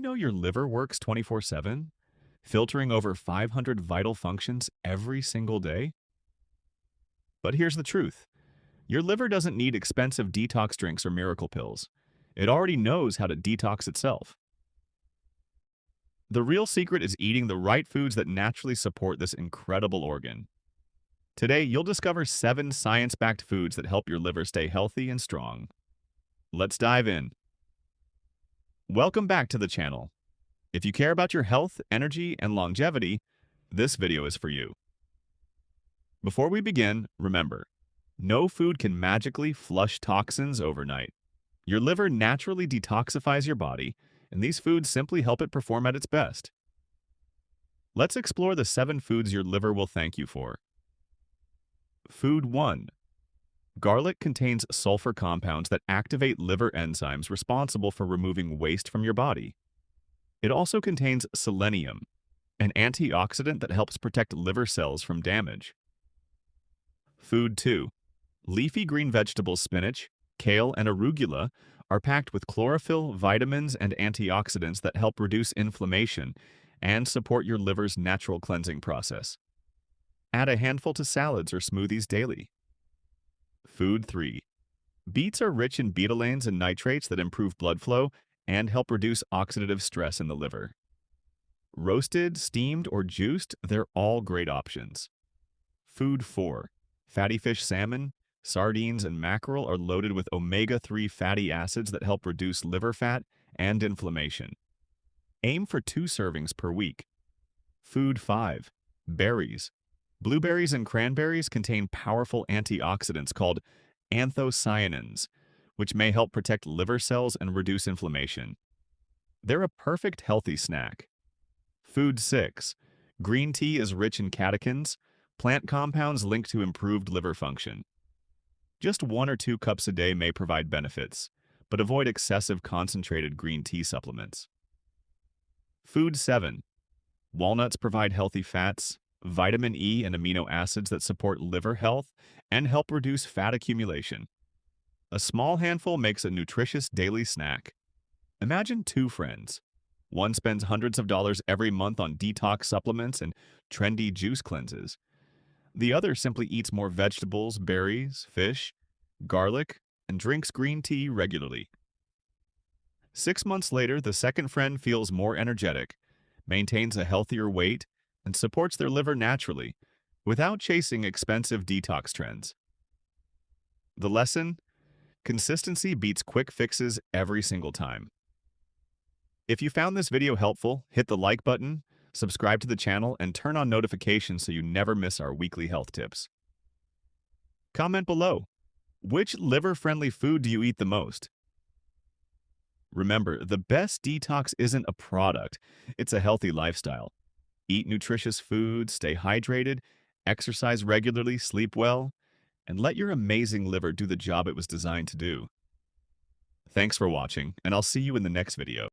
know your liver works 24/7, filtering over 500 vital functions every single day? But here's the truth. Your liver doesn't need expensive detox drinks or miracle pills. It already knows how to detox itself. The real secret is eating the right foods that naturally support this incredible organ. Today, you'll discover 7 science-backed foods that help your liver stay healthy and strong. Let's dive in. Welcome back to the channel. If you care about your health, energy, and longevity, this video is for you. Before we begin, remember, no food can magically flush toxins overnight. Your liver naturally detoxifies your body, and these foods simply help it perform at its best. Let's explore the 7 foods your liver will thank you for. Food 1. Garlic contains sulfur compounds that activate liver enzymes responsible for removing waste from your body. It also contains selenium, an antioxidant that helps protect liver cells from damage. Food 2. Leafy green vegetables spinach, kale, and arugula are packed with chlorophyll, vitamins, and antioxidants that help reduce inflammation and support your liver's natural cleansing process. Add a handful to salads or smoothies daily. Food 3. Beets are rich in betalains and nitrates that improve blood flow and help reduce oxidative stress in the liver. Roasted, steamed, or juiced, they're all great options. Food 4. Fatty fish salmon, sardines, and mackerel are loaded with omega-3 fatty acids that help reduce liver fat and inflammation. Aim for 2 servings per week. Food 5. Berries. Blueberries and cranberries contain powerful antioxidants called anthocyanins, which may help protect liver cells and reduce inflammation. They're a perfect healthy snack. Food 6. Green tea is rich in catechins, plant compounds linked to improved liver function. Just 1 or 2 cups a day may provide benefits, but avoid excessive concentrated green tea supplements. Food 7. Walnuts provide healthy fats, vitamin E, and amino acids that support liver health and help reduce fat accumulation. A small handful makes a nutritious daily snack. Imagine 2 friends. One spends hundreds of dollars every month on detox supplements and trendy juice cleanses. The other simply eats more vegetables, berries, fish, garlic, and drinks green tea regularly. 6 months later, the second friend feels more energetic, maintains a healthier weight, and supports their liver naturally, without chasing expensive detox trends. The lesson? Consistency beats quick fixes every single time. If you found this video helpful, hit the like button, subscribe to the channel, and turn on notifications so you never miss our weekly health tips. Comment below. Which liver-friendly food do you eat the most? Remember, the best detox isn't a product, it's a healthy lifestyle. Eat nutritious food, stay hydrated, exercise regularly, sleep well, and let your amazing liver do the job it was designed to do. Thanks for watching, and I'll see you in the next video.